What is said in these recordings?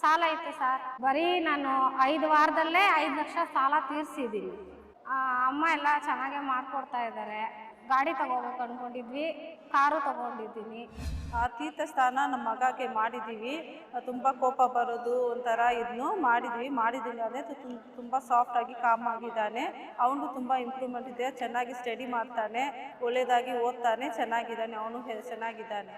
ಸಾಲ ಇತ್ತು ಸರ್. ಬರೀ ನಾನು 5 ವಾರದಲ್ಲೇ 5 ಲಕ್ಷ ಸಾಲ ತೀರಿಸಿದ್ದೀನಿ. ಅಮ್ಮ ಎಲ್ಲ ಚೆನ್ನಾಗೇ ಮಾಡಿಕೊಡ್ತಾ ಇದ್ದಾರೆ. ಗಾಡಿ ತಗೋಬೇಕು ಅಂದ್ಕೊಂಡಿದ್ವಿ, ಕಾರು ತಗೊಂಡಿದ್ದೀನಿ. ತೀರ್ಥಸ್ಥಾನ ನಮ್ಮ ಮಗಗೆ ಮಾಡಿದ್ದೀವಿ. ತುಂಬ ಕೋಪ ಬರೋದು ಒಂಥರ ಇದನ್ನು ಮಾಡಿದ್ದೀನಿ ಅಂದರೆ ತುಂಬ ಸಾಫ್ಟಾಗಿ ಕಾಮ್ ಆಗಿದ್ದಾನೆ. ಅವನು ತುಂಬ ಇಂಪ್ರೂವ್ಮೆಂಟ್ ಇದೆ, ಚೆನ್ನಾಗಿ ಸ್ಟಡಿ ಮಾಡ್ತಾನೆ, ಒಳ್ಳೆಯದಾಗಿ ಓದ್ತಾನೆ, ಚೆನ್ನಾಗಿದ್ದಾನೆ, ಅವನು ಚೆನ್ನಾಗಿದ್ದಾನೆ.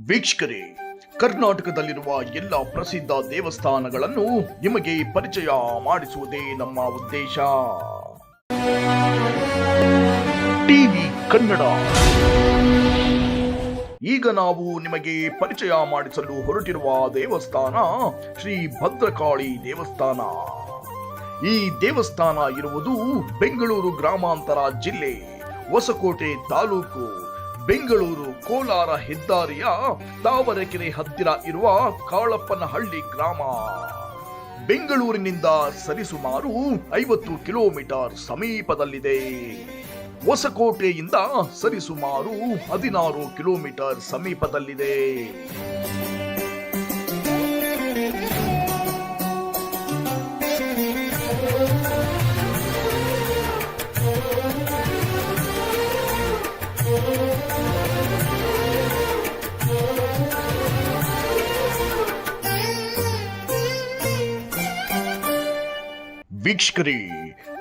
ವೀಕ್ಷಕರೇ, ಕರ್ನಾಟಕದಲ್ಲಿರುವ ಎಲ್ಲ ಪ್ರಸಿದ್ಧ ದೇವಸ್ಥಾನಗಳನ್ನು ನಿಮಗೆ ಪರಿಚಯ ಮಾಡಿಸುವುದೇ ನಮ್ಮ ಉದ್ದೇಶ. ಟಿವಿ ಕನ್ನಡ. ಈಗ ನಾವು ನಿಮಗೆ ಪರಿಚಯ ಮಾಡಿಸಲು ಹೊರಟಿರುವ ದೇವಸ್ಥಾನ ಶ್ರೀ ಭದ್ರಕಾಳಿ ದೇವಸ್ಥಾನ. ಈ ದೇವಸ್ಥಾನ ಇರುವುದು ಬೆಂಗಳೂರು ಗ್ರಾಮಾಂತರ ಜಿಲ್ಲೆ, ಹೊಸಕೋಟೆ ತಾಲೂಕು, ಬೆಂಗಳೂರು ಕೋಲಾರ ಹೆದ್ದಾರಿಯ ತಾವರೆಕೆರೆ ಹತ್ತಿರ ಇರುವ ಕಾಳಪ್ಪನಹಳ್ಳಿ ಗ್ರಾಮ. ಬೆಂಗಳೂರಿನಿಂದ ಸರಿಸುಮಾರು 50 ಕಿಲೋಮೀಟರ್ ಸಮೀಪದಲ್ಲಿದೆ. ಹೊಸಕೋಟೆಯಿಂದ ಸರಿಸುಮಾರು 16 ಕಿಲೋಮೀಟರ್ ಸಮೀಪದಲ್ಲಿದೆ. ವೀಕ್ಷಕರೇ,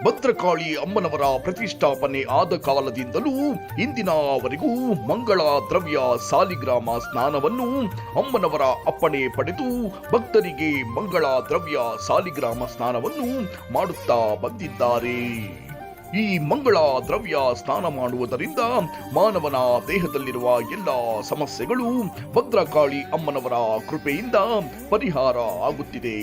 ಭದ್ರಕಾಳಿ ಅಮ್ಮನವರ ಪ್ರತಿಷ್ಠಾಪನೆ ಆದ ಕಾಲದಿಂದಲೂ ಇಂದಿನವರೆಗೂ ಮಂಗಳ ದ್ರವ್ಯ ಸಾಲಿಗ್ರಾಮ ಸ್ನಾನವನ್ನು ಅಮ್ಮನವರ ಅಪ್ಪಣೆ ಪಡೆದು ಭಕ್ತರಿಗೆ ಮಂಗಳ ದ್ರವ್ಯ ಸಾಲಿಗ್ರಾಮ ಸ್ನಾನವನ್ನು ಮಾಡುತ್ತಾ ಬಂದಿದ್ದಾರೆ. ಈ ಮಂಗಳ ದ್ರವ್ಯ ಸ್ನಾನ ಮಾಡುವುದರಿಂದ ಮಾನವನ ದೇಹದಲ್ಲಿರುವ ಎಲ್ಲ ಸಮಸ್ಯೆಗಳು ಭದ್ರಕಾಳಿ ಅಮ್ಮನವರ ಕೃಪೆಯಿಂದ ಪರಿಹಾರ ಆಗುತ್ತಿದೆ.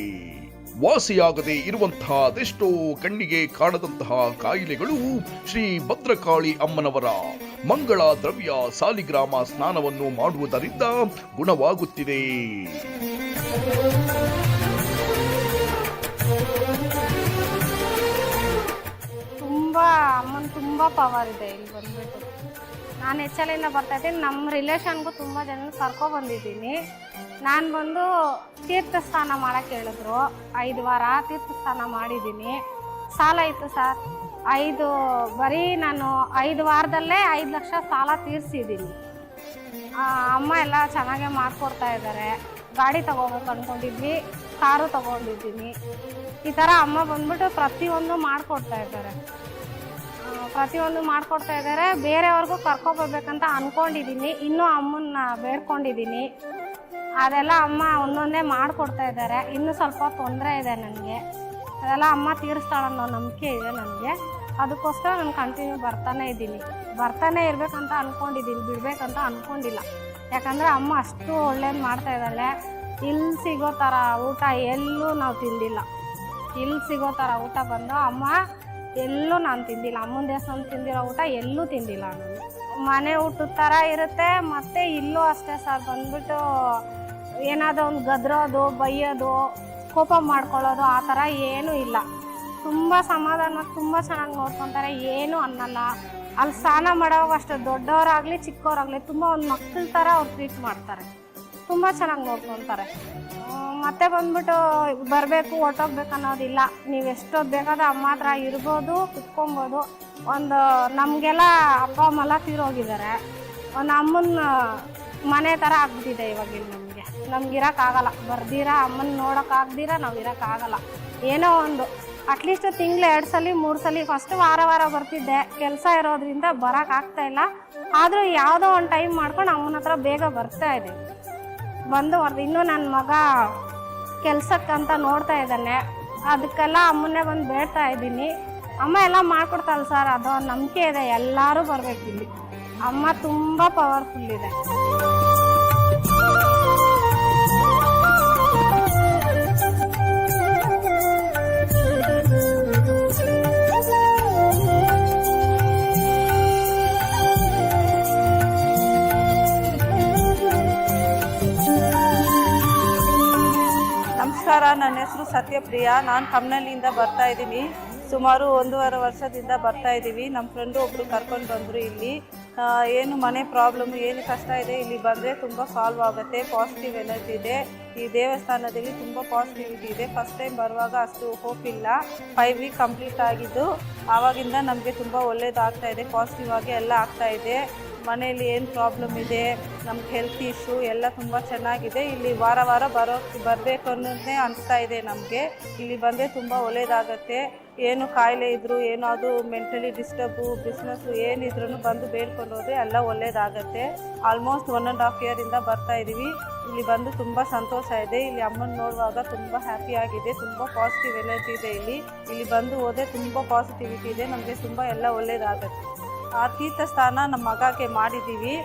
ವಾಸಿಯಾಗದೆ ಇರುವಂತಹ ಅದೆಷ್ಟೋ ಕಣ್ಣಿಗೆ ಕಾಣದಂತಹ ಕಾಯಿಲೆಗಳು ಶ್ರೀ ಭದ್ರಕಾಳಿ ಅಮ್ಮನವರ ಮಂಗಳ ದ್ರವ್ಯ ಸಾಲಿಗ್ರಾಮ ಸ್ನಾನವನ್ನು ಮಾಡುವುದರಿಂದ ಗುಣವಾಗುತ್ತಿದೆ. ಅಮ್ಮನ ತುಂಬಾ ಪವರ್ ಇದೆ. ಇಲ್ಲಿ ಬಂದ್ಬಿಟ್ಟು ನಾನು ಹೆಚ್ಚಲಿಂದ ಬರ್ತಾ ಇದ್ದೀನಿ. ನಮ್ಮ ರಿಲೇಷನ್ಗೂ ತುಂಬ ಜನ ಕರ್ಕೊ ಬಂದಿದ್ದೀನಿ. ನಾನು ಬಂದು ತೀರ್ಥಸ್ಥಾನ ಮಾಡೋಕ್ಕೆ ಹೇಳಿದ್ರು. 5 ವಾರ ತೀರ್ಥಸ್ಥಾನ ಮಾಡಿದ್ದೀನಿ. ಸಾಲ ಇತ್ತು ಸರ್. ಬರೀ ನಾನು 5 ವಾರದಲ್ಲೇ 5 ಲಕ್ಷ ಸಾಲ ತೀರಿಸಿದ್ದೀನಿ. ಅಮ್ಮ ಎಲ್ಲ ಚೆನ್ನಾಗೇ ಮಾಡಿಕೊಡ್ತಾ ಇದ್ದಾರೆ. ಗಾಡಿ ತಗೋಬೇಕು ಅಂದ್ಕೊಂಡಿದ್ವಿ, ಕಾರು ತಗೊಂಡಿದ್ದೀನಿ. ಈ ಥರ ಅಮ್ಮ ಬಂದ್ಬಿಟ್ಟು ಪ್ರತಿಯೊಂದು ಮಾಡಿಕೊಡ್ತಾ ಇದ್ದಾರೆ. ಬೇರೆಯವ್ರಿಗೂ ಕರ್ಕೊಬರ್ಬೇಕಂತ ಅಂದ್ಕೊಂಡಿದ್ದೀನಿ. ಇನ್ನೂ ಅಮ್ಮನ್ನ ಬೇಡ್ಕೊಂಡಿದ್ದೀನಿ. ಅದೆಲ್ಲ ಅಮ್ಮ ಒಂದೊಂದೇ ಮಾಡಿಕೊಡ್ತಾ ಇದ್ದಾರೆ. ಇನ್ನೂ ಸ್ವಲ್ಪ ತೊಂದರೆ ಇದೆ ನನಗೆ. ಅದೆಲ್ಲ ಅಮ್ಮ ತೀರಿಸ್ತಾಳೆ ಅನ್ನೋ ನಂಬಿಕೆ ಇದೆ ನನಗೆ. ಅದಕ್ಕೋಸ್ಕರ ನಾನು ಕಂಟಿನ್ಯೂ ಬರ್ತಾನೆ ಇರಬೇಕಂತ ಅಂದ್ಕೊಂಡಿದ್ದೀನಿ, ಬಿಡಬೇಕಂತ ಅಂದ್ಕೊಂಡಿಲ್ಲ. ಯಾಕಂದರೆ ಅಮ್ಮ ಅಷ್ಟು ಒಳ್ಳೇದು ಮಾಡ್ತಾ ಇದ್ದಾಳೆ. ಇಲ್ಲಿ ಸಿಗೋ ಥರ ಊಟ ಎಲ್ಲೂ ನಾವು ತಿಂದಿಲ್ಲ. ಇಲ್ಲಿ ಸಿಗೋ ಥರ ಊಟ ಬಂದು ಅಮ್ಮ ಎಲ್ಲೂ ನಾನು ತಿಂದಿಲ್ಲ. ಅಮ್ಮನ ದೇವಸ್ಥಾನ ತಿಂದಿರೋ ಊಟ ಎಲ್ಲೂ ತಿಂದಿಲ್ಲ ನಾನು. ಮನೆ ಊಟದ ಥರ ಇರುತ್ತೆ. ಮತ್ತು ಇಲ್ಲೂ ಅಷ್ಟೇ ಸರ್, ಬಂದ್ಬಿಟ್ಟು ಏನಾದರೂ ಒಂದು ಗದ್ರೋದು, ಬೈಯೋದು, ಕೋಪ ಮಾಡ್ಕೊಳ್ಳೋದು ಆ ಥರ ಏನೂ ಇಲ್ಲ. ತುಂಬ ಸಮಾಧಾನ, ತುಂಬ ಚೆನ್ನಾಗಿ ನೋಡ್ಕೊತಾರೆ, ಏನೂ ಅನ್ನಲ್ಲ. ಅಲ್ಲಿ ಸ್ನಾನ ಮಾಡೋವಾಗ ಅಷ್ಟು ದೊಡ್ಡವರಾಗಲಿ ಚಿಕ್ಕವರಾಗಲಿ ತುಂಬ ಒಂದು ಮಕ್ಕಳ ಥರ ಅವ್ರು ಟ್ರೀಟ್ ಮಾಡ್ತಾರೆ. ತುಂಬ ಚೆನ್ನಾಗಿ ನೋಡ್ಕೊತಾರೆ. ಮತ್ತೆ ಬಂದ್ಬಿಟ್ಟು ಬರಬೇಕು ಹೊರ್ಟೋಗ್ಬೇಕು ಅನ್ನೋದಿಲ್ಲ. ನೀವು ಎಷ್ಟೊತ್ತು ಬೇಕಾದ್ರೆ ಅಮ್ಮ ಹತ್ರ ಇರ್ಬೋದು, ಕುತ್ಕೊಬೋದು. ಒಂದು ನಮಗೆಲ್ಲ ಅಪ್ಪ ಅಮ್ಮೆಲ್ಲ ತೀರೋಗಿದ್ದಾರೆ. ಒಂದು ಅಮ್ಮನ ಮನೆ ಥರ ಆಗ್ಬಿಟ್ಟಿದೆ ಇವಾಗಿನ ನಮ್ಗೆ ಇರೋಕ್ಕಾಗಲ್ಲ. ಬರ್ದಿರ ಅಮ್ಮನ ನೋಡೋಕ್ಕಾಗ್ದಿರ ನಾವು ಇರೋಕ್ಕಾಗಲ್ಲ. ಏನೋ ಒಂದು ಅಟ್ಲೀಸ್ಟ್ ತಿಂಗಳು 2 ಸಲ 3 ಸಲ ಫಸ್ಟ್ ವಾರ ಬರ್ತಿದ್ದೆ. ಕೆಲಸ ಇರೋದ್ರಿಂದ ಬರೋಕ್ಕಾಗ್ತಾಯಿಲ್ಲ. ಆದರೂ ಯಾವುದೋ ಒಂದು ಟೈಮ್ ಮಾಡ್ಕೊಂಡು ಅಮ್ಮನ ಹತ್ರ ಬೇಗ ಬರ್ತಾ ಇದ್ದೀವಿ. ಬಂದು ಇನ್ನೂ ನನ್ನ ಮಗ ಕೆಲಸಕ್ಕಂತ ನೋಡ್ತಾ ಇದ್ದಾನೆ. ಅದಕ್ಕೆಲ್ಲ ಅಮ್ಮನ್ನೇ ಬಂದು ಬೇಡ್ತಾ ಇದ್ದೀನಿ. ಅಮ್ಮ ಎಲ್ಲ ಮಾಡ್ಕೊಡ್ತಾಳೆ ಸರ್. ಅದು ನಂಬಿಕೆ ಇದೆ. ಎಲ್ಲರೂ ಬರಬೇಕಿಲ್ಲಿ. ಅಮ್ಮ ತುಂಬ ಪವರ್ಫುಲ್ ಇದೆ. ನಮಸ್ಕಾರ, ನನ್ನ ಹೆಸರು ಸತ್ಯಪ್ರಿಯ. ನಾನು ಕಮ್ನಳ್ಳಿಯಿಂದ ಬರ್ತಾ ಇದ್ದೀನಿ. ಸುಮಾರು 1.5 ವರ್ಷದಿಂದ ಬರ್ತಾ ಇದ್ದೀವಿ. ನಮ್ಮ ಫ್ರೆಂಡು ಒಬ್ಬರು ಕರ್ಕೊಂಡು ಬಂದರು ಇಲ್ಲಿ. ಏನು ಮನೆ ಪ್ರಾಬ್ಲಮ್ ಏನು ಕಷ್ಟ ಇದೆ ಇಲ್ಲಿ ಬಂದರೆ ತುಂಬ ಸಾಲ್ವ್ ಆಗುತ್ತೆ. ಪಾಸಿಟಿವ್ ಎನರ್ಜಿ ಇದೆ ಈ ದೇವಸ್ಥಾನದಲ್ಲಿ, ತುಂಬ ಪಾಸಿಟಿವಿಟಿ ಇದೆ. ಫಸ್ಟ್ ಟೈಮ್ ಬರುವಾಗ ಅಷ್ಟು ಹೋಪ್ ಇಲ್ಲ. 5 ವೀಕ್ ಕಂಪ್ಲೀಟ್ ಆಗಿದ್ದು ಆವಾಗಿಂದ ನಮಗೆ ತುಂಬ ಒಳ್ಳೇದಾಗ್ತಾ ಇದೆ. ಪಾಸಿಟಿವ್ ಆಗಿ ಎಲ್ಲ ಆಗ್ತಾ ಇದೆ. ಮನೆಯಲ್ಲಿ ಏನು ಪ್ರಾಬ್ಲಮ್ ಇದೆ, ನಮ್ಗೆ ಹೆಲ್ತ್ ಇಶ್ಯೂ ಎಲ್ಲ ತುಂಬ ಚೆನ್ನಾಗಿದೆ. ಇಲ್ಲಿ ವಾರ ವಾರ ಬರಬೇಕು ಅನ್ನೋದೇ ಅನಿಸ್ತಾ ಇದೆ ನಮಗೆ. ಇಲ್ಲಿ ಬಂದರೆ ತುಂಬ ಒಳ್ಳೆಯದಾಗತ್ತೆ. ಏನು ಕಾಯಿಲೆ ಇದ್ದರೂ ಏನಾದರೂ ಮೆಂಟಲಿ ಡಿಸ್ಟರ್ಬು ಬಿಸ್ನೆಸ್ಸು ಏನಿದ್ರೂ ಬಂದು ಬೇಡ್ಕೊಂಡು ಹೋದರೆ ಎಲ್ಲ ಒಳ್ಳೆಯದಾಗತ್ತೆ. ಆಲ್ಮೋಸ್ಟ್ 1.5 ಇಯರಿಂದ ಬರ್ತಾ ಇದ್ದೀವಿ. ಇಲ್ಲಿ ಬಂದು ತುಂಬ ಸಂತೋಷ ಇದೆ. ಇಲ್ಲಿ ಅಮ್ಮನ ನೋಡುವಾಗ ತುಂಬ ಹ್ಯಾಪಿ ಆಗಿದೆ. ತುಂಬ ಪಾಸಿಟಿವ್ ಎನರ್ಜಿ ಇದೆ ಇಲ್ಲಿ ಬಂದು ಹೋದರೆ ತುಂಬ ಪಾಸಿಟಿವಿಟಿ ಇದೆ. ನಮಗೆ ತುಂಬ ಎಲ್ಲ ಒಳ್ಳೆಯದಾಗತ್ತೆ. ಆ ತೀರ್ಥಸ್ಥಾನ ನಮ್ಮ ಮಗಕ್ಕೆ ಮಾಡಿದ್ದೀವಿ.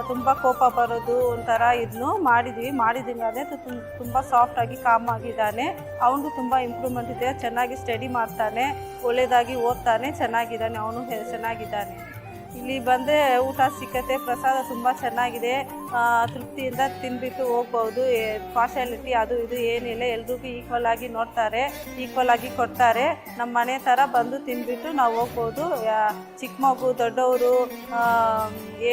ತುಂಬ ಕೋಪ ಬರೋದು ಒಂಥರ ಇದನ್ನು ಮಾಡಿದ್ದೀವಿ. ತುಂಬ ಸಾಫ್ಟಾಗಿ ಕಾಮ್ ಆಗಿದ್ದಾನೆ. ಅವನು ತುಂಬ ಇಂಪ್ರೂವ್ಮೆಂಟ್ ಇದೆ. ಚೆನ್ನಾಗಿ ಸ್ಟಡಿ ಮಾಡ್ತಾನೆ, ಒಳ್ಳೆಯದಾಗಿ ಓದ್ತಾನೆ, ಚೆನ್ನಾಗಿದ್ದಾನೆ. ಅವನು ಚೆನ್ನಾಗಿದ್ದಾನೆ. ಇಲ್ಲಿ ಬಂದರೆ ಊಟ ಸಿಕ್ಕತ್ತೆ, ಪ್ರಸಾದ ತುಂಬ ಚೆನ್ನಾಗಿದೆ. ತೃಪ್ತಿಯಿಂದ ತಿಂದ್ಬಿಟ್ಟು ಹೋಗ್ಬೋದು. ಪಾರ್ಶಾಲಿಟಿ ಅದು ಇದು ಏನಿಲ್ಲ, ಎಲ್ರಿಗೂ ಈಕ್ವಲ್ ಆಗಿ ನೋಡ್ತಾರೆ, ಈಕ್ವಲ್ ಆಗಿ ಕೊಡ್ತಾರೆ. ನಮ್ಮ ಮನೆ ಥರ ಬಂದು ತಿಂದ್ಬಿಟ್ಟು ನಾವು ಹೋಗ್ಬೋದು. ಚಿಕ್ಕ ಮಗು, ದೊಡ್ಡವರು,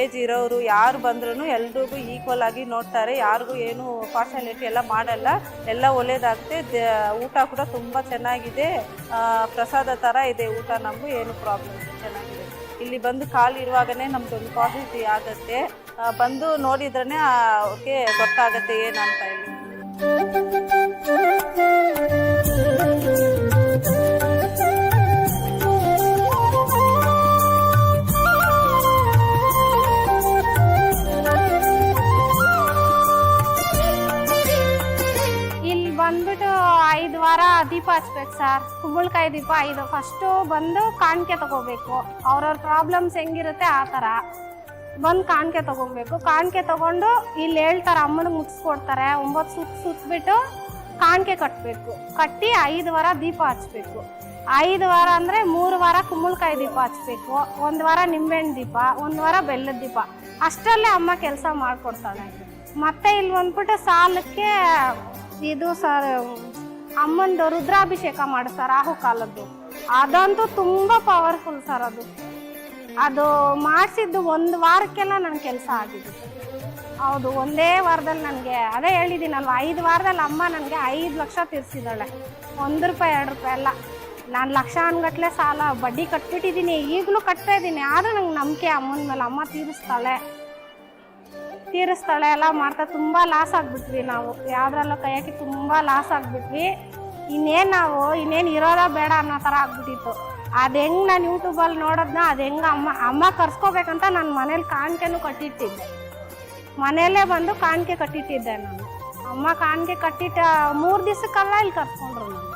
ಏಜ್ ಇರೋರು ಯಾರು ಬಂದ್ರೂ ಎಲ್ರಿಗೂ ಈಕ್ವಲ್ ಆಗಿ ನೋಡ್ತಾರೆ. ಯಾರಿಗೂ ಏನು ಪಾರ್ಶಾಲಿಟಿ ಎಲ್ಲ ಮಾಡಲ್ಲ. ಎಲ್ಲ ಒಳ್ಳೆಯದಾಗುತ್ತೆ. ಊಟ ಕೂಡ ತುಂಬ ಚೆನ್ನಾಗಿದೆ. ಪ್ರಸಾದ ಥರ ಇದೆ ಊಟ. ನಮಗೂ ಏನು ಪ್ರಾಬ್ಲಮ್ ಚೆನ್ನಾಗಿದೆ. ಇಲ್ಲಿ ಬಂದು ಕಾಲಿರುವಾಗಲೇ ನಮ್ಗೊಂದು ಪಾಸಿಟಿವ್ ಆಗುತ್ತೆ. ಬಂದು ನೋಡಿದ್ರೇ ಓಕೆ ಗೊತ್ತಾಗುತ್ತೆ ಏನಂತ ಹೇಳಿ. ಬಂದ್ಬಿಟ್ಟು 5 ವಾರ ದೀಪ ಹಚ್ಬೇಕು ಸರ್. ಕುಂಬಳಕಾಯಿ ದೀಪ 5 ಫಸ್ಟು ಬಂದು ಕಾಣಿಕೆ ತಗೋಬೇಕು. ಅವ್ರವ್ರ ಪ್ರಾಬ್ಲಮ್ಸ್ ಹೆಂಗಿರುತ್ತೆ ಆ ಥರ ಬಂದು ಕಾಣಿಕೆ ತಗೊಬೇಕು. ಕಾಣಿಕೆ ತಗೊಂಡು ಇಲ್ಲಿ ಹೇಳ್ತಾರೆ, ಅಮ್ಮನಿಗೆ ಮುಗಿಸ್ಕೊಡ್ತಾರೆ. 9 ಸುತ್ತಬಿಟ್ಟು ಕಾಣಿಕೆ ಕಟ್ಟಬೇಕು. ಕಟ್ಟಿ 5 ವಾರ ದೀಪ ಹಚ್ಬೇಕು. 5 ವಾರ ಅಂದರೆ 3 ವಾರ ಕುಂಬಳಕಾಯಿ ದೀಪ ಹಚ್ಬೇಕು, 1 ವಾರ ನಿಂಬೆಹಣ್ಣು ದೀಪ, 1 ವಾರ ಬೆಲ್ಲದ ದೀಪ. ಅಷ್ಟರಲ್ಲೇ ಅಮ್ಮ ಕೆಲಸ ಮಾಡಿಕೊಡ್ತಾಳೆ. ಮತ್ತೆ ಇಲ್ಲಿ ಬಂದ್ಬಿಟ್ಟು ಸಾಲಕ್ಕೆ ಇದು ಸರ್ ಅಮ್ಮಂದು ರುದ್ರಾಭಿಷೇಕ ಮಾಡಿಸ್ತಾರೆ ರಾಹು ಕಾಲದ್ದು. ಅದಂತೂ ತುಂಬ ಪವರ್ಫುಲ್ ಸರ್. ಅದು ಮಾಡಿಸಿದ್ದು 1 ವಾರಕ್ಕೆಲ್ಲ ನನ್ನ ಕೆಲಸ ಆಗಿದೆ. ಹೌದು, ಒಂದೇ ವಾರದಲ್ಲಿ ನನಗೆ ಅದೇ ಹೇಳಿದ್ದೀನಲ್ವ, 5 ವಾರದಲ್ಲಿ ಅಮ್ಮ ನನಗೆ 5 ಲಕ್ಷ ತೀರಿಸಿದ್ದಾಳೆ. 1 ರೂಪಾಯಿ 2 ರೂಪಾಯಿ ಅಲ್ಲ, ನಾನು ಲಕ್ಷಾನುಗಟ್ಟಲೆ ಸಾಲ ಬಡ್ಡಿ ಕಟ್ಬಿಟ್ಟಿದ್ದೀನಿ. ಈಗಲೂ ಕಟ್ತಾ ಇದ್ದೀನಿ. ಆದರೂ ನಂಗೆ ನಂಬಿಕೆ ಅಮ್ಮನ ಮೇಲೆ. ಅಮ್ಮ ತೀರಿಸ್ತಾಳೆ ಎಲ್ಲ ಮಾಡ್ತಾ. ತುಂಬ ಲಾಸ್ ಆಗಿಬಿಟ್ವಿ ನಾವು. ಯಾವುದ್ರಲ್ಲೂ ಕೈ ಹಾಕಿ ತುಂಬ ಲಾಸ್ ಆಗಿಬಿಟ್ವಿ. ಇನ್ನೇನು ಇರೋದ ಬೇಡ ಅನ್ನೋ ಥರ ಆಗ್ಬಿಟ್ಟಿತ್ತು. ಅದು ಹೆಂಗೆ ನಾನು ಯೂಟ್ಯೂಬಲ್ಲಿ ನೋಡೋದನ್ನ ಅದು ಹೆಂಗೆ ಅಮ್ಮ ಕರ್ಸ್ಕೋಬೇಕಂತ ನಾನು ಮನೇಲಿ ಕಾಣಿಕೆನೂ ಕಟ್ಟಿಟ್ಟಿದ್ದೆ. ಮನೆಯಲ್ಲೇ ಬಂದು ಕಾಣಿಕೆ ಕಟ್ಟಿಟ್ಟಿದ್ದೆ ನಾನು. ಅಮ್ಮ ಕಾಣಿಕೆ ಕಟ್ಟಿಟ್ಟ 3 ದಿವಸಕ್ಕಲ್ಲ ಇಲ್ಲಿ ಕರ್ಸ್ಕೊಂಡ್ರು ನಾನು.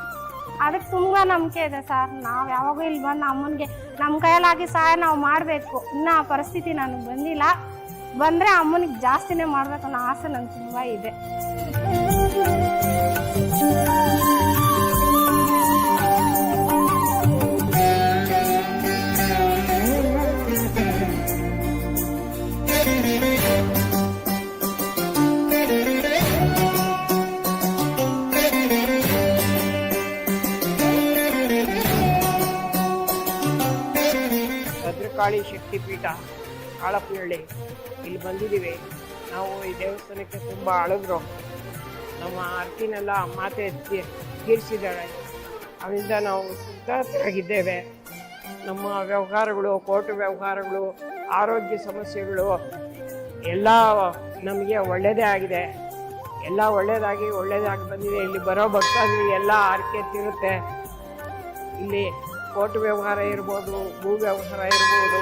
ಅದಕ್ಕೆ ತುಂಬ ನಂಬಿಕೆ ಇದೆ ಸರ್. ನಾವು ಯಾವಾಗೂ ಇಲ್ಲಿ ಬಂದು ಅಮ್ಮನಿಗೆ ನಮ್ಮ ಕೈಯಲ್ಲಾಗಿ ಸಹಾಯ ನಾವು ಮಾಡಬೇಕು. ಇನ್ನೂ ಆ ಪರಿಸ್ಥಿತಿ ನನಗೆ ಬಂದಿಲ್ಲ. ಬಂದರೆ ಅಮ್ಮನಿಗೆ ಜಾಸ್ತಿನೇ ಮಾಡಬೇಕು ಅನ್ನೋ ಆಸೆ ನನಗೆ ತುಂಬ ಇದೆ. ಭದ್ರಕಾಳಿ ಶಕ್ತಿಪೀಠ ಆಳಪ್ಪನಹಳ್ಳಿ ಇಲ್ಲಿ ಬಂದಿದ್ದೀವಿ ನಾವು. ಈ ದೇವಸ್ಥಾನಕ್ಕೆ ತುಂಬ ಅಳದ್ರು. ನಮ್ಮ ಅರ್ತಿನೆಲ್ಲ ಮಾತೆ ತೀರಿಸಿದ್ದಾಳೆ. ಅದರಿಂದ ನಾವು ಸುಧಾರಿಸಿದ್ದೇವೆ. ನಮ್ಮ ವ್ಯವಹಾರಗಳು, ಕೋರ್ಟ್ ವ್ಯವಹಾರಗಳು, ಆರೋಗ್ಯ ಸಮಸ್ಯೆಗಳು ಎಲ್ಲ ನಮಗೆ ಒಳ್ಳೆಯದೇ ಆಗಿದೆ. ಎಲ್ಲ ಒಳ್ಳೆಯದಾಗಿ ಬಂದಿದೆ. ಇಲ್ಲಿ ಬರೋ ಭಕ್ತಾದಿಗಳು ಎಲ್ಲ ಆರೈಕೆ ತೀರುತ್ತೆ. ಇಲ್ಲಿ ಕೋರ್ಟ್ ವ್ಯವಹಾರ ಇರ್ಬೋದು, ಭೂ ವ್ಯವಹಾರ ಇರ್ಬೋದು,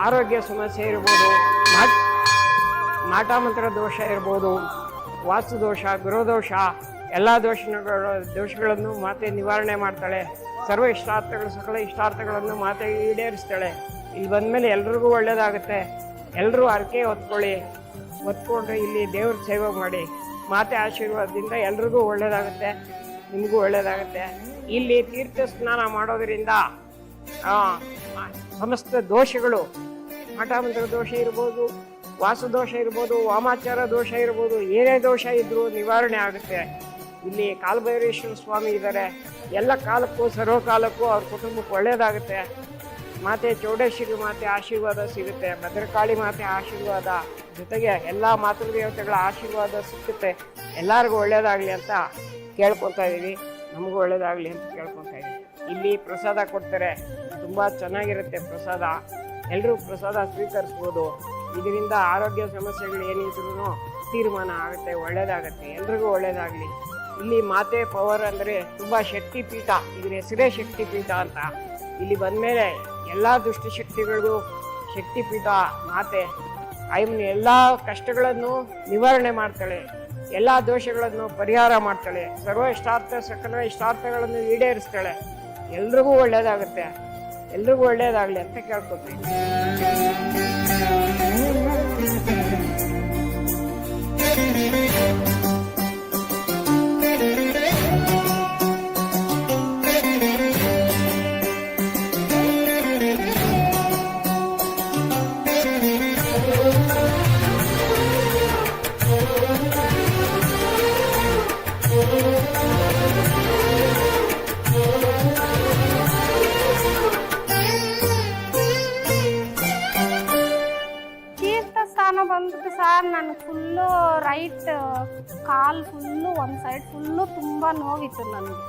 ಆರೋಗ್ಯ ಸಮಸ್ಯೆ ಇರ್ಬೋದು, ಮಾಟ ಮಂತ್ರ ದೋಷ ಇರ್ಬೋದು, ವಾಸ್ತು ದೋಷ, ಗೃಹದೋಷ, ಎಲ್ಲ ದೋಷಗಳನ್ನು ಮಾತೆ ನಿವಾರಣೆ ಮಾಡ್ತಾಳೆ. ಸರ್ವ ಇಷ್ಟಾರ್ಥಗಳು, ಸಕಲ ಇಷ್ಟಾರ್ಥಗಳನ್ನು ಮಾತೆ ಈಡೇರಿಸ್ತಾಳೆ. ಇಲ್ಲಿ ಬಂದಮೇಲೆ ಎಲ್ರಿಗೂ ಒಳ್ಳೆಯದಾಗುತ್ತೆ. ಎಲ್ಲರೂ ಹರಕೆ ಹೊತ್ಕೊಂಡ್ರೆ ಇಲ್ಲಿ ದೇವ್ರ ಸೇವೆ ಮಾಡಿ ಮಾತೆ ಆಶೀರ್ವಾದದಿಂದ ಎಲ್ರಿಗೂ ಒಳ್ಳೆಯದಾಗುತ್ತೆ. ನಿಮಗೂ ಒಳ್ಳೆಯದಾಗುತ್ತೆ. ಇಲ್ಲಿ ತೀರ್ಥ ಸ್ನಾನ ಮಾಡೋದರಿಂದ ಸಮಸ್ತ ದೋಷಗಳು, ಮಠಾಮಂತ್ರ ದೋಷ ಇರ್ಬೋದು, ವಾಸುದೋಷ ಇರ್ಬೋದು, ವಾಮಾಚಾರ ದೋಷ ಇರ್ಬೋದು, ಏನೇ ದೋಷ ಇದ್ರೂ ನಿವಾರಣೆ ಆಗುತ್ತೆ. ಇಲ್ಲಿ ಕಾಲಭೈರೇಶ್ವರ ಸ್ವಾಮಿ ಇದ್ದಾರೆ. ಎಲ್ಲ ಕಾಲಕ್ಕೂ ಸರ್ವಕಾಲಕ್ಕೂ ಅವ್ರ ಕುಟುಂಬಕ್ಕೆ ಒಳ್ಳೆಯದಾಗುತ್ತೆ. ಮಾತೆ ಚೌಡೇಶ್ವರಿ ಮಾತೆ ಆಶೀರ್ವಾದ ಸಿಗುತ್ತೆ, ಭದ್ರಕಾಳಿ ಮಾತೆ ಆಶೀರ್ವಾದ ಜೊತೆಗೆ ಎಲ್ಲ ಮಾತೃದೇವತೆಗಳ ಆಶೀರ್ವಾದ ಸಿಕ್ಕುತ್ತೆ. ಎಲ್ಲರಿಗೂ ಒಳ್ಳೆಯದಾಗಲಿ ಅಂತ ಕೇಳ್ಕೊತಾ ಇದ್ದೀವಿ, ನಮಗೂ ಒಳ್ಳೆಯದಾಗಲಿ ಅಂತ ಕೇಳ್ಕೊತಾ ಇದ್ದೀವಿ. ಇಲ್ಲಿ ಪ್ರಸಾದ ಕೊಡ್ತಾರೆ, ತುಂಬ ಚೆನ್ನಾಗಿರುತ್ತೆ ಪ್ರಸಾದ. ಎಲ್ಲರೂ ಪ್ರಸಾದ ಸ್ವೀಕರಿಸ್ಬೋದು. ಇದರಿಂದ ಆರೋಗ್ಯ ಸಮಸ್ಯೆಗಳು ಏನಿದ್ರೂ ತೀರ್ಮಾನ ಆಗುತ್ತೆ, ಒಳ್ಳೆಯದಾಗುತ್ತೆ. ಎಲ್ರಿಗೂ ಒಳ್ಳೆಯದಾಗಲಿ. ಇಲ್ಲಿ ಮಾತೆ ಪವರ್ ಅಂದರೆ ತುಂಬ ಶಕ್ತಿಪೀಠ, ಇದ್ರ ಹೆಸರೇ ಶಕ್ತಿಪೀಠ ಅಂತ. ಇಲ್ಲಿ ಬಂದಮೇಲೆ ಎಲ್ಲ ದುಷ್ಟಶಕ್ತಿಗಳಿಗೂ ಶಕ್ತಿಪೀಠ ಮಾತೆ. ಆಯಮ್ಮನ ಎಲ್ಲ ಕಷ್ಟಗಳನ್ನು ನಿವಾರಣೆ ಮಾಡ್ತಾಳೆ, ಎಲ್ಲ ದೋಷಗಳನ್ನು ಪರಿಹಾರ ಮಾಡ್ತಾಳೆ, ಸರ್ವ ಇಷ್ಟಾರ್ಥ ಸಕಲ ಇಷ್ಟಾರ್ಥಗಳನ್ನು ಈಡೇರಿಸ್ತಾಳೆ. ಎಲ್ರಿಗೂ ಒಳ್ಳೆಯದಾಗುತ್ತೆ, ಎಲ್ರಿಗೂ ಒಳ್ಳೆಯದಾಗಲಿ ಅಂತ ಕೇಳ್ಕೊತೀನಿ. ತೀರ್ಥಸ್ಥಾನ ಬಂದ್ಬಿಟ್ಟು ಸರ್, ನಾನು ಫುಲ್ಲು ರೈಟ್ ಕಾಲು ಫುಲ್ಲು ಒಂದು ಸೈಡ್ ಫುಲ್ಲು ತುಂಬ ನೋವಿತ್ತು ನನಗೆ.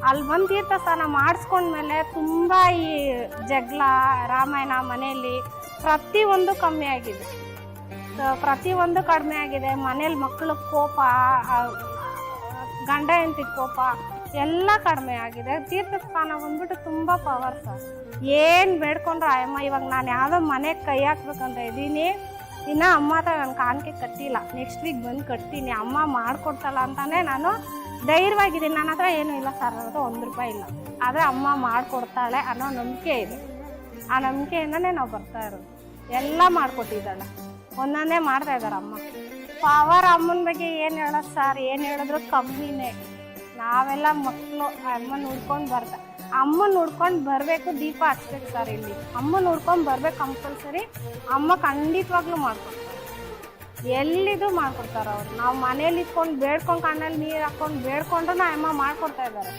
ಅಲ್ಲಿ ಬಂದು ತೀರ್ಥಸ್ಥಾನ ಮಾಡಿಸ್ಕೊಂಡ್ಮೇಲೆ ತುಂಬ ಈ ಜಗಳ ರಾಮಾಯಣ ಮನೆಯಲ್ಲಿ ಪ್ರತಿಯೊಂದು ಕಮ್ಮಿ ಆಗಿದೆ, ಪ್ರತಿಯೊಂದು ಕಡಿಮೆ ಆಗಿದೆ. ಮನೇಲಿ ಮಕ್ಕಳ ಕೋಪ, ಗಂಡ ಹೆಂಡತಿ ಕೋಪ ಎಲ್ಲ ಕಡಿಮೆ ಆಗಿದೆ. ತೀರ್ಥಸ್ಥಾನ ಬಂದ್ಬಿಟ್ಟು ತುಂಬ ಪವರ್ ಸರ್. ಏನು ಬೇಡ್ಕೊಂಡ್ರೆ ಅಮ್ಮ, ಇವಾಗ ನಾನು ಯಾವುದೋ ಮನೆಗೆ ಕೈ ಹಾಕ್ಬೇಕಂತ ಇದ್ದೀನಿ, ಇನ್ನು ಅಮ್ಮ ಹತ್ರ ನಾನು ಕಾಣಿಕೆ ಕಟ್ಟಿಲ್ಲ, ನೆಕ್ಸ್ಟ್ ವೀಕ್ ಬಂದು ಕಟ್ತೀನಿ, ಅಮ್ಮ ಮಾಡಿಕೊಡ್ತಲ್ಲ ಅಂತಲೇ ನಾನು ಧೈರ್ಯವಾಗಿದ್ದೀನಿ. ನನ್ನ ಹತ್ರ ಏನೂ ಇಲ್ಲ ಸರ್, ನನ್ನ ಹತ್ರ ₹1 ಇಲ್ಲ, ಆದರೆ ಅಮ್ಮ ಮಾಡಿಕೊಡ್ತಾಳೆ ಅನ್ನೋ ನಂಬಿಕೆ ಇದೆ. ಆ ನಂಬಿಕೆಯಿಂದನೇ ನಾವು ಬರ್ತಾ ಇರೋದು. ಎಲ್ಲ ಮಾಡಿಕೊಟ್ಟಿದ್ದಾಳೆ, ಒಂದೊಂದೇ ಮಾಡ್ತಾ ಇದ್ದಾರೆ ಅಮ್ಮ. ಪವರ್ ಅಮ್ಮನ ಬಗ್ಗೆ ಏನು ಹೇಳೋದು ಸರ್, ಏನು ಹೇಳಿದ್ರು ಕಮ್ಮಿನೇ. ನಾವೆಲ್ಲ ಮಕ್ಕಳು ಅಮ್ಮನ ನೋಡ್ಕೊಂಡು ಅಮ್ಮನ ನೋಡ್ಕೊಂಡು ಬರಬೇಕು, ದೀಪ ಹಚ್ಬೇಕು ಸರ್. ಇಲ್ಲಿ ಅಮ್ಮನ ನೋಡ್ಕೊಂಡು ಬರ್ಬೇಕು ಕಂಪಲ್ಸರಿ. ಅಮ್ಮ ಖಂಡಿತವಾಗ್ಲೂ ಮಾಡ್ಕೊಡ್ತಾರೆ, ಎಲ್ಲಿದು ಮಾಡ್ಕೊಡ್ತಾರೆ ಅವ್ರು. ನಾವು ಮನೇಲಿ ಇಟ್ಕೊಂಡು ಬೇಡ್ಕೊಂಡು ಕಣ್ಣಲ್ಲಿ ನೀರು ಹಾಕ್ಕೊಂಡು ಬೇಡ್ಕೊಂಡ್ರೆ ಅಮ್ಮ ಮಾಡ್ಕೊಡ್ತಾ ಇದ್ದಾರೆ.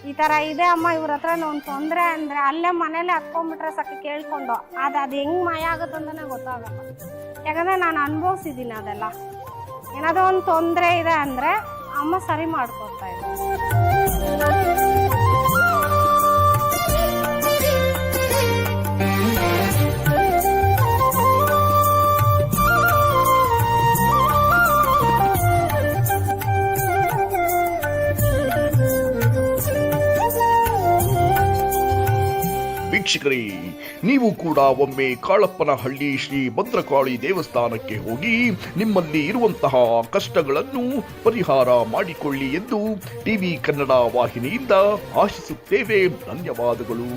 ಈ ಥರ ಇದೆ ಅಮ್ಮ, ಇವ್ರ ಹತ್ರ ಒಂದು ತೊಂದರೆ ಅಂದರೆ ಅಲ್ಲೇ ಮನೇಲೆ ಹತ್ಕೊಂಡ್ಬಿಟ್ರೆ ಸಾಕು ಕೇಳ್ಕೊಂಡು. ಅದು ಹೆಂಗೆ ಮಾಯ ಆಗುತ್ತೆ ಅಂತಲೇ ಗೊತ್ತಾಗಲ್ಲ. ಯಾಕಂದರೆ ನಾನು ಅನುಭವಿಸಿದ್ದೀನಿ ಅದೆಲ್ಲ. ಏನಾದರೂ ಒಂದು ತೊಂದರೆ ಇದೆ ಅಂದರೆ ಅಮ್ಮ ಸರಿ ಮಾಡ್ಕೊಡ್ತಾ ಇದ್ದಾರೆ. ವೀಕ್ಷಕರೇ, ನೀವು ಕೂಡ ಒಮ್ಮೆ ಕಾಳಪ್ಪನಹಳ್ಳಿ ಶ್ರೀ ಭದ್ರಕಾಳಿ ದೇವಸ್ಥಾನಕ್ಕೆ ಹೋಗಿ ನಿಮ್ಮಲ್ಲಿ ಇರುವಂತಹ ಕಷ್ಟಗಳನ್ನು ಪರಿಹಾರ ಮಾಡಿಕೊಳ್ಳಿ ಎಂದು ಟಿವಿ ಕನ್ನಡ ವಾಹಿನಿಯಿಂದ ಆಶಿಸುತ್ತೇವೆ. ಧನ್ಯವಾದಗಳು.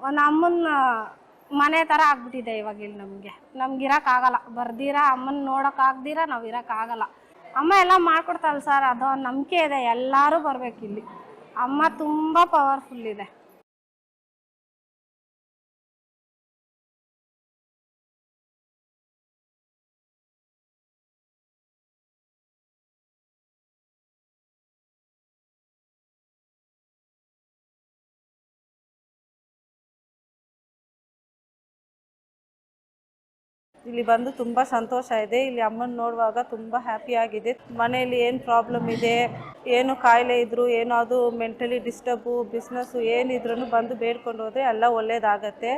ಒಂದು ಅಮ್ಮನ ಮನೆ ಥರ ಆಗ್ಬಿಟ್ಟಿದೆ ಇವಾಗ ಇಲ್ಲಿ ನಮ್ಗೆ ಇರೋಕ್ಕಾಗಲ್ಲ. ಬರ್ದಿರಾ ಅಮ್ಮನ ನೋಡೋಕ್ಕಾಗ್ದಿರ ನಾವು ಇರೋಕ್ಕಾಗಲ್ಲ. ಅಮ್ಮ ಎಲ್ಲ ಮಾಡ್ಕೊಡ್ತಾಳೆ ಸರ್, ಅದು ನಂಬಿಕೆ ಇದೆ. ಎಲ್ಲರೂ ಬರ್ಬೇಕು ಇಲ್ಲಿ. ಅಮ್ಮ ತುಂಬ ಪವರ್ಫುಲ್ ಇದೆ. ಇಲ್ಲಿ ಬಂದು ತುಂಬ ಸಂತೋಷ ಇದೆ. ಇಲ್ಲಿ ಅಮ್ಮನ ನೋಡುವಾಗ ತುಂಬ ಹ್ಯಾಪಿ ಆಗಿದೆ. ಮನೆಯಲ್ಲಿ ಏನು ಪ್ರಾಬ್ಲಮ್ ಇದೆ, ಏನು ಕಾಯಿಲೆ ಇದ್ದರೂ, ಏನಾದರೂ ಮೆಂಟಲಿ ಡಿಸ್ಟರ್ಬು, ಬಿಸ್ನೆಸ್ಸು ಏನಿದ್ರೂ ಬಂದು ಬೇಡ್ಕೊಂಡು ಹೋದರೆ ಎಲ್ಲ ಒಳ್ಳೆಯದಾಗತ್ತೆ.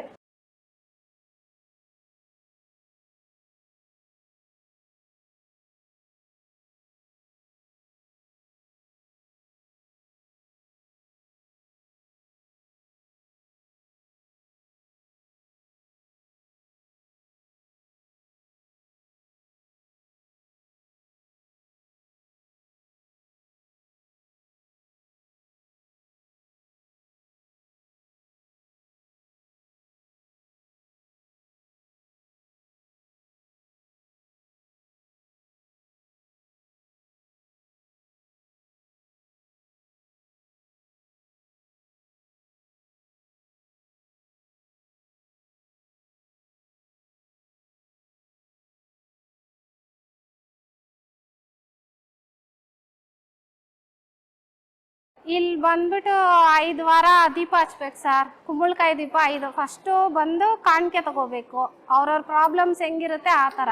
ಇಲ್ಲಿ ಬಂದ್ಬಿಟ್ಟು 5 ವಾರ ದೀಪ ಹಚ್ಬೇಕು ಸರ್. ಕುಂಬಳಕಾಯಿ ದೀಪ 5. ಫಸ್ಟು ಬಂದು ಕಾಣಿಕೆ ತಗೋಬೇಕು. ಅವ್ರವ್ರ ಪ್ರಾಬ್ಲಮ್ಸ್ ಹೆಂಗಿರುತ್ತೆ ಆ ಥರ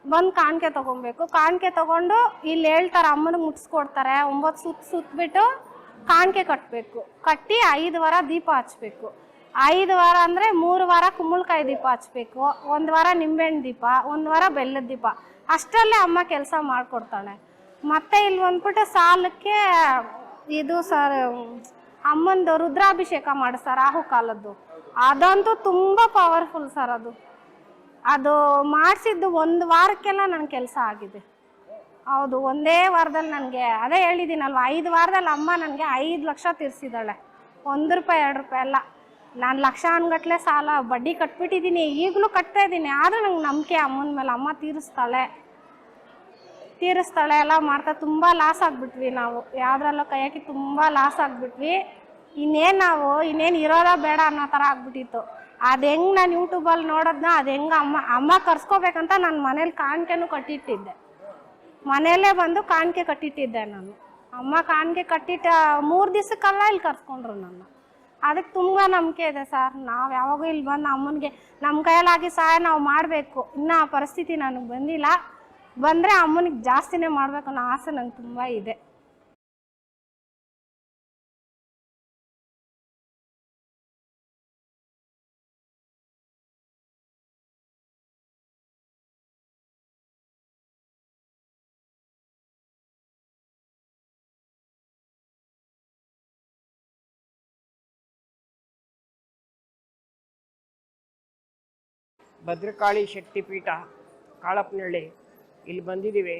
ಬಂದು ಕಾಣಿಕೆ ತೊಗೊಬೇಕು. ಕಾಣಿಕೆ ತೊಗೊಂಡು ಇಲ್ಲಿ ಹೇಳ್ತಾರೆ, ಅಮ್ಮನಿಗೆ ಮುಟ್ಸ್ಕೊಡ್ತಾರೆ. 9 ಸುತ್ತಬಿಟ್ಟು ಕಾಣಿಕೆ ಕಟ್ಟಬೇಕು. ಕಟ್ಟಿ 5 ವಾರ ದೀಪ ಹಚ್ಬೇಕು. 5 ವಾರ ಅಂದರೆ 3 ವಾರ ಕುಂಬಳಕಾಯಿ ದೀಪ ಹಚ್ಬೇಕು, 1 ವಾರ ನಿಂಬೆಹಣ್ಣು ದೀಪ, 1 ವಾರ ಬೆಲ್ಲದ ದೀಪ. ಅಷ್ಟರಲ್ಲೇ ಅಮ್ಮ ಕೆಲಸ ಮಾಡಿಕೊಡ್ತಾಳೆ. ಮತ್ತು ಇಲ್ಲಿ ಬಂದ್ಬಿಟ್ಟು ಸಾಲಕ್ಕೆ ಇದು ಸರ್ ಅಮ್ಮಂದು ರುದ್ರಾಭಿಷೇಕ ಮಾಡಿಸ್ತಾರೆ ರಾಹು ಕಾಲದ್ದು. ಅದಂತೂ ತುಂಬ ಪವರ್ಫುಲ್ ಸರ್. ಅದು ಮಾಡಿಸಿದ್ದು 1 ವಾರಕ್ಕೆಲ್ಲ ನನ್ನ ಕೆಲಸ ಆಗಿದೆ. ಹೌದು, ಒಂದೇ ವಾರದಲ್ಲಿ ನನಗೆ ಅದೇ ಹೇಳಿದ್ದೀನಲ್ವ, 5 ವಾರದಲ್ಲಿ ಅಮ್ಮ ನನಗೆ 5 ಲಕ್ಷ ತೀರಿಸಿದ್ದಾಳೆ. 1 ರೂಪಾಯಿ 2 ರೂಪಾಯಿ ಅಲ್ಲ, ನಾನು ಲಕ್ಷಾನುಗಟ್ಟಲೆ ಸಾಲ ಬಡ್ಡಿ ಕಟ್ಬಿಟ್ಟಿದ್ದೀನಿ. ಈಗಲೂ ಕಟ್ತಾ ಇದ್ದೀನಿ. ಆದರೂ ನಂಗೆ ನಂಬಿಕೆ ಅಮ್ಮನ ಮೇಲೆ. ಅಮ್ಮ ತೀರಿಸ್ತಾಳೆ ಎಲ್ಲ ಮಾಡ್ತಾ. ತುಂಬ ಲಾಸ್ ಆಗಿಬಿಟ್ವಿ ನಾವು. ಯಾವುದ್ರಲ್ಲೂ ಕೈ ಹಾಕಿ ತುಂಬ ಲಾಸ್ ಆಗಿಬಿಟ್ವಿ. ಇನ್ನೇನು ಇರೋದ ಬೇಡ ಅನ್ನೋ ಥರ ಆಗ್ಬಿಟ್ಟಿತ್ತು. ಅದು ಹೆಂಗೆ ನಾನು ಯೂಟ್ಯೂಬಲ್ಲಿ ನೋಡೋದನ್ನ, ಅದು ಹೆಂಗೆ ಅಮ್ಮ ಕರ್ಸ್ಕೋಬೇಕಂತ ನಾನು ಮನೇಲಿ ಕಾಣಿಕೆನೂ ಕಟ್ಟಿಟ್ಟಿದ್ದೆ. ಮನೆಯಲ್ಲೇ ಬಂದು ಕಾಣಿಕೆ ಕಟ್ಟಿಟ್ಟಿದ್ದೆ ನಾನು. ಅಮ್ಮ ಕಾಣಿಕೆ ಕಟ್ಟಿಟ್ಟು 3 ದಿವಸಕ್ಕಲ್ಲ ಇಲ್ಲಿ ಕರ್ಸ್ಕೊಂಡ್ರು ನನ್ನ. ಅದಕ್ಕೆ ತುಂಬ ನಂಬಿಕೆ ಇದೆ ಸರ್. ನಾವು ಯಾವಾಗೂ ಇಲ್ಲಿ ಬಂದು ಅಮ್ಮನಿಗೆ ನಮ್ಮ ಕೈಯಲ್ಲಾಗಿ ಸಹಾಯ ನಾವು ಮಾಡಬೇಕು. ಇನ್ನೂ ಆ ಪರಿಸ್ಥಿತಿ ನನಗೆ ಬಂದಿಲ್ಲ. ಬಂದರೆ ಅಮ್ಮನಿಗೆ ಜಾಸ್ತಿನೇ ಮಾಡಬೇಕು ಅನ್ನೋ ಆಸೆ ನಂಗೆ ತುಂಬ ಇದೆ. ಭದ್ರಕಾಳಿ ಶಕ್ತಿಪೀಠ ಕಾಳಪ್ಪನಹಳ್ಳಿ ಇಲ್ಲಿ ಬಂದಿದ್ದೀವಿ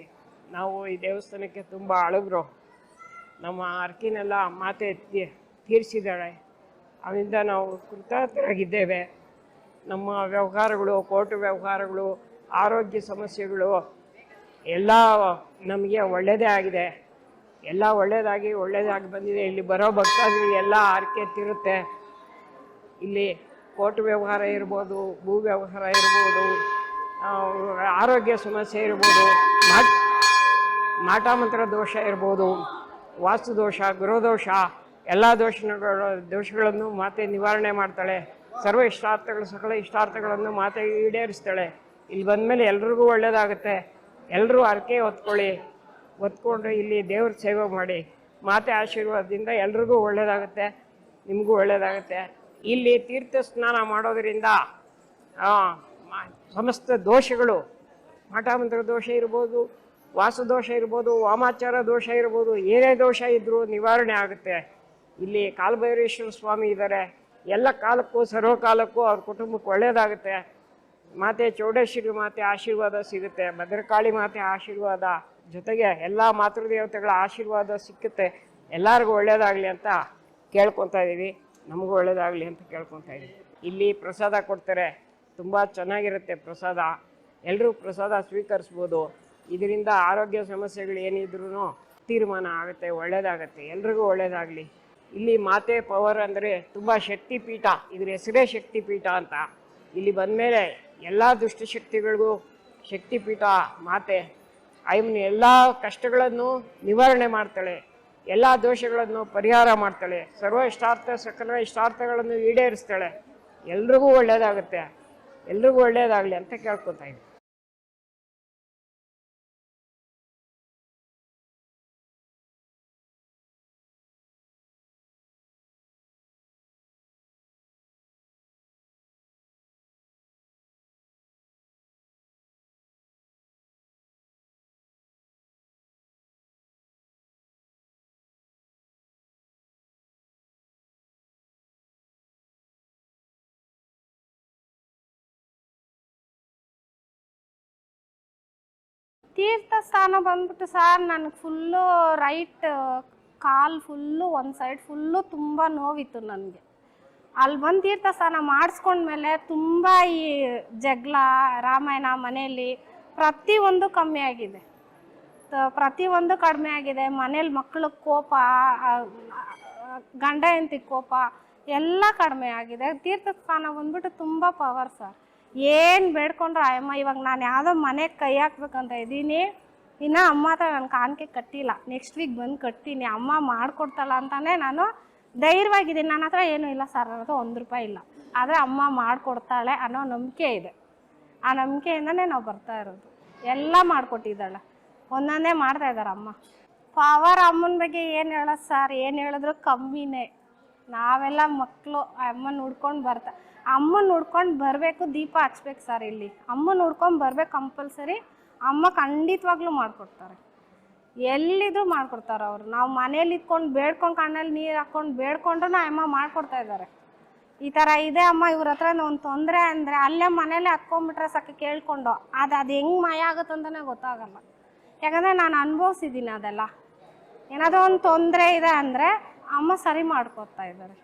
ನಾವು. ಈ ದೇವಸ್ಥಾನಕ್ಕೆ ತುಂಬ ಅಳಗರು. ನಮ್ಮ ಅರ್ಕಿನೆಲ್ಲ ಮಾತೆ ತೀರಿಸಿದ್ದಾಳೆ. ಅವರಿಂದ ನಾವು ಕೃತಜ್ಞರಾಗಿದ್ದೇವೆ. ನಮ್ಮ ವ್ಯವಹಾರಗಳು, ಕೋರ್ಟ್ ವ್ಯವಹಾರಗಳು, ಆರೋಗ್ಯ ಸಮಸ್ಯೆಗಳು ಎಲ್ಲ ನಮಗೆ ಒಳ್ಳೆಯದೇ ಆಗಿದೆ. ಎಲ್ಲ ಒಳ್ಳೆಯದಾಗಿ ಬಂದಿದೆ. ಇಲ್ಲಿ ಬರೋ ಭಕ್ತಾದಿಗಳು ಎಲ್ಲ ಆರಕೆ ತೀರುತ್ತೆ. ಇಲ್ಲಿ ಕೋರ್ಟ್ ವ್ಯವಹಾರ ಇರ್ಬೋದು, ಭೂ ವ್ಯವಹಾರ ಇರ್ಬೋದು, ಆರೋಗ್ಯ ಸಮಸ್ಯೆ ಇರ್ಬೋದು, ಮಾಟ ಮಂತ್ರ ದೋಷ ಇರ್ಬೋದು, ವಾಸ್ತು ದೋಷ, ಗೃಹದೋಷ, ಎಲ್ಲ ದೋಷಗಳನ್ನು ಮಾತೆ ನಿವಾರಣೆ ಮಾಡ್ತಾಳೆ. ಸಕಲ ಇಷ್ಟಾರ್ಥಗಳನ್ನು ಮಾತೆ ಈಡೇರಿಸ್ತಾಳೆ. ಇಲ್ಲಿ ಬಂದಮೇಲೆ ಎಲ್ರಿಗೂ ಒಳ್ಳೆಯದಾಗುತ್ತೆ. ಎಲ್ಲರೂ ಹರಕೆ ಹೊತ್ಕೊಂಡು ಇಲ್ಲಿ ದೇವ್ರ ಸೇವೆ ಮಾಡಿ ಮಾತೆ ಆಶೀರ್ವಾದದಿಂದ ಎಲ್ರಿಗೂ ಒಳ್ಳೆಯದಾಗುತ್ತೆ. ನಿಮಗೂ ಒಳ್ಳೆಯದಾಗುತ್ತೆ. ಇಲ್ಲಿ ತೀರ್ಥ ಸ್ನಾನ ಮಾಡೋದರಿಂದ ಸಮಸ್ತ ದೋಷಗಳು, ಮಾಟಮಂತ್ರ ದೋಷ ಇರ್ಬೋದು, ವಾಸುದೋಷ ಇರ್ಬೋದು, ವಾಮಾಚಾರ ದೋಷ ಇರ್ಬೋದು, ಏನೇ ದೋಷ ಇದ್ದರೂ ನಿವಾರಣೆ ಆಗುತ್ತೆ. ಇಲ್ಲಿ ಕಾಲಭೈರೇಶ್ವರ ಸ್ವಾಮಿ ಇದ್ದಾರೆ. ಎಲ್ಲ ಕಾಲಕ್ಕೂ ಸರ್ವಕಾಲಕ್ಕೂ ಅವ್ರ ಕುಟುಂಬಕ್ಕೆ ಒಳ್ಳೆಯದಾಗುತ್ತೆ. ಮಾತೆ ಚೌಡೇಶ್ವರಿ ಮಾತೆ ಆಶೀರ್ವಾದ ಸಿಗುತ್ತೆ. ಭದ್ರಕಾಳಿ ಮಾತೆ ಆಶೀರ್ವಾದ ಜೊತೆಗೆ ಎಲ್ಲ ಮಾತೃದೇವತೆಗಳ ಆಶೀರ್ವಾದ ಸಿಕ್ಕುತ್ತೆ. ಎಲ್ಲರಿಗೂ ಒಳ್ಳೆಯದಾಗಲಿ ಅಂತ ಕೇಳ್ಕೊತಾ ಇದ್ದೀವಿ. ನಮಗೂ ಒಳ್ಳೇದಾಗಲಿ ಅಂತ ಕೇಳ್ಕೊತಾ ಇದ್ದೀವಿ. ಇಲ್ಲಿ ಪ್ರಸಾದ ಕೊಡ್ತಾರೆ, ತುಂಬ ಚೆನ್ನಾಗಿರುತ್ತೆ ಪ್ರಸಾದ. ಎಲ್ಲರೂ ಪ್ರಸಾದ ಸ್ವೀಕರಿಸ್ಬೋದು. ಇದರಿಂದ ಆರೋಗ್ಯ ಸಮಸ್ಯೆಗಳು ಏನಿದ್ರೂ ತೀರ್ಮಾನ ಆಗುತ್ತೆ, ಒಳ್ಳೆಯದಾಗತ್ತೆ. ಎಲ್ರಿಗೂ ಒಳ್ಳೆಯದಾಗಲಿ. ಇಲ್ಲಿ ಮಾತೆ ಪವರ್ ಅಂದರೆ ತುಂಬ ಶಕ್ತಿಪೀಠ, ಇದ್ರ ಹೆಸರೇ ಶಕ್ತಿಪೀಠ ಅಂತ. ಇಲ್ಲಿ ಬಂದಮೇಲೆ ಎಲ್ಲ ದುಷ್ಟಶಕ್ತಿಗಳಿಗೂ ಶಕ್ತಿಪೀಠ ಮಾತೆ. ಆಯಮ್ಮನ ಎಲ್ಲ ಕಷ್ಟಗಳನ್ನು ನಿವಾರಣೆ ಮಾಡ್ತಾಳೆ, ಎಲ್ಲ ದೋಷಗಳನ್ನು ಪರಿಹಾರ ಮಾಡ್ತಾಳೆ, ಸರ್ವ ಇಷ್ಟಾರ್ಥ ಸಕಲ ಇಷ್ಟಾರ್ಥಗಳನ್ನು ಈಡೇರಿಸ್ತಾಳೆ. ಎಲ್ರಿಗೂ ಒಳ್ಳೆಯದಾಗುತ್ತೆ, ಎಲ್ರಿಗೂ ಒಳ್ಳೆಯದಾಗಲಿ ಅಂತ ಕೇಳ್ಕೊತಾ ಇದ್ದೀನಿ. ತೀರ್ಥ ಸ್ಥಾನ ಬಂದ್ಬಿಟ್ಟು ಸರ್ ನನಗೆ ಫುಲ್ಲು ರೈಟ್ ಕಾಲು ಫುಲ್ಲು ಒಂದು ಸೈಡ್ ಫುಲ್ಲು ತುಂಬ ನೋವಿತ್ತು ನನಗೆ. ಅಲ್ಲಿ ಬಂದು ತೀರ್ಥ ಸ್ನಾನ ಮಾಡಿಸ್ಕೊಂಡ್ಮೇಲೆ ತುಂಬ ಈ ಜಗಳ ರಾಮಾಯಣ ಮನೆಯಲ್ಲಿ ಪ್ರತಿಯೊಂದು ಕಮ್ಮಿ ಆಗಿದೆ, ಪ್ರತಿಯೊಂದು ಕಡಿಮೆ ಆಗಿದೆ. ಮನೇಲಿ ಮಕ್ಳಿಗೆ ಕೋಪ, ಗಂಡ ಹೆಂಡತಿ ಕೋಪ ಎಲ್ಲ ಕಡಿಮೆ ಆಗಿದೆ. ತೀರ್ಥ ಸ್ನಾನ ಬಂದ್ಬಿಟ್ಟು ತುಂಬ ಪವರ್ ಸರ್. ಏನು ಬೇಡ್ಕೊಂಡ್ರೆ ಅಮ್ಮ, ಇವಾಗ ನಾನು ಯಾವುದೋ ಮನೆಗೆ ಕೈ ಹಾಕ್ಬೇಕಂತ ಇದ್ದೀನಿ, ಇನ್ನು ಅಮ್ಮ ಹತ್ರ ನಾನು ಕಾಣಿಕೆ ಕಟ್ಟಿಲ್ಲ, ನೆಕ್ಸ್ಟ್ ವೀಕ್ ಬಂದು ಕಟ್ತೀನಿ, ಅಮ್ಮ ಮಾಡಿಕೊಡ್ತಾಳ ಅಂತಲೇ ನಾನು ಧೈರ್ಯವಾಗಿದ್ದೀನಿ. ನನ್ನ ಹತ್ರ ಏನೂ ಇಲ್ಲ ಸರ್, ನನ್ನ ಹತ್ರ ₹1 ಇಲ್ಲ, ಆದರೆ ಅಮ್ಮ ಮಾಡಿಕೊಡ್ತಾಳೆ ಅನ್ನೋ ನಂಬಿಕೆ ಇದೆ. ಆ ನಂಬಿಕೆಯಿಂದನೇ ನಾವು ಬರ್ತಾ ಇರೋದು. ಎಲ್ಲ ಮಾಡಿಕೊಟ್ಟಿದ್ದಾಳೆ, ಒಂದೊಂದೇ ಮಾಡ್ತಾಯಿದ್ದಾರೆ ಅಮ್ಮ. ಪವರ್ ಅಮ್ಮನ ಬಗ್ಗೆ ಏನು ಹೇಳೋದು ಸರ್, ಏನು ಹೇಳಿದ್ರು ಕಮ್ಮಿನೇ. ನಾವೆಲ್ಲ ಮಕ್ಕಳು ಅಮ್ಮನ ಹುಡ್ಕೊಂಡು ಅಮ್ಮನ ಹುಡ್ಕೊಂಡು ಬರಬೇಕು, ದೀಪ ಹಚ್ಬೇಕು ಸರ್. ಇಲ್ಲಿ ಅಮ್ಮನ ಹುಡ್ಕೊಂಡು ಬರ್ಬೇಕು ಕಂಪಲ್ಸರಿ. ಅಮ್ಮ ಖಂಡಿತವಾಗ್ಲೂ ಮಾಡಿಕೊಡ್ತಾರೆ, ಎಲ್ಲಿದ್ರು ಮಾಡಿಕೊಡ್ತಾರೆ ಅವರು. ನಾವು ಮನೇಲಿ ಇಟ್ಕೊಂಡು ಬೇಡ್ಕೊಂಡು ಕಣ್ಣಲ್ಲಿ ನೀರು ಹಾಕ್ಕೊಂಡು ಬೇಡ್ಕೊಂಡ್ರೂ ಅಮ್ಮ ಮಾಡಿಕೊಡ್ತಾ ಇದ್ದಾರೆ. ಈ ಥರ ಇದೆ ಅಮ್ಮ, ಇವ್ರ ಹತ್ರ ಒಂದು ತೊಂದರೆ ಅಂದರೆ ಅಲ್ಲೇ ಮನೇಲೆ ಹತ್ಕೊಂಡ್ಬಿಟ್ರೆ ಸಾಕು ಕೇಳ್ಕೊಂಡು. ಅದು ಹೆಂಗೆ ಮಾಯ ಆಗುತ್ತೆ ಅಂತಲೇ ಗೊತ್ತಾಗಲ್ಲ. ಯಾಕಂದರೆ ನಾನು ಅನುಭವಿಸಿದ್ದೀನಿ ಅದೆಲ್ಲ. ಏನಾದರೂ ಒಂದು ತೊಂದರೆ ಇದೆ ಅಂದರೆ ಅಮ್ಮ ಸರಿ ಮಾಡ್ಕೊಡ್ತಾ ಇದ್ದಾರೆ.